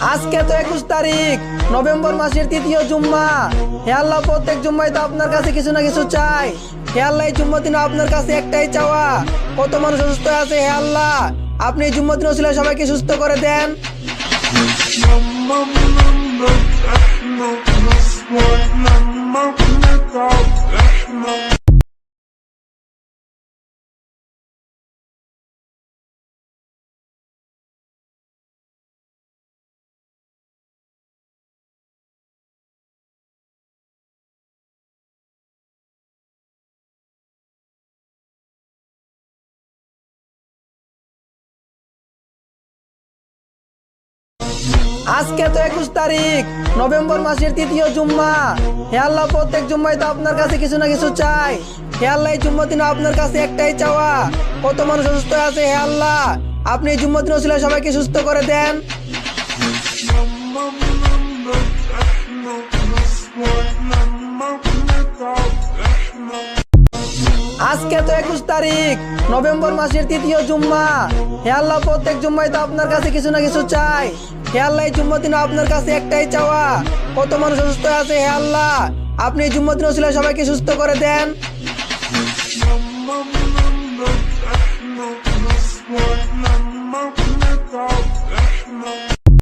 আজকে তো 21 তারিখ নভেম্বর মাসের তৃতীয় জুম্মা। হে আল্লাহ, প্রত্যেক জুম্মায় তো আপনার কাছে কিছু না কিছু চাই। হে আল্লাহ, এই জুম্মার দিনে আপনার কাছে একটাই চাওয়া, কত মানুষ অসুস্থ আছে। হে আল্লাহ, আপনি এই জুম্মার দিন ওসিলায় সবাইকে সুস্থ করে দেন। আজকে তো 21 তারিখ নভেম্বর মাসের তৃতীয় জুম্মা। হে আল্লাহ, প্রত্যেক জুম্মায় তো আপনার কাছে কিছু না কিছু চাই। হে আল্লাহ, এই জুম্মার দিনে আপনার কাছে একটাই চাওয়া, কত মানুষ অসুস্থ আছে। হে আল্লাহ, আপনি এই জুম্মার দিন ওসিলায় সবাইকে সুস্থ করে দেন। আজকে তো 21 তারিখ নভেম্বর মাসের তৃতীয় জুম্মা। হে আল্লাহ, প্রত্যেক জুম্মায় তো আপনার কাছে কিছু না কিছু চাই। হে আল্লাহ, এই জুম্মার দিনে আপনার কাছে একটাই চাওয়া, কত মানুষ অসুস্থ আছে। হে আল্লাহ, আপনি এই জুম্মার দিন ওসিলায় সবাইকে সুস্থ করে দেন। Let's go.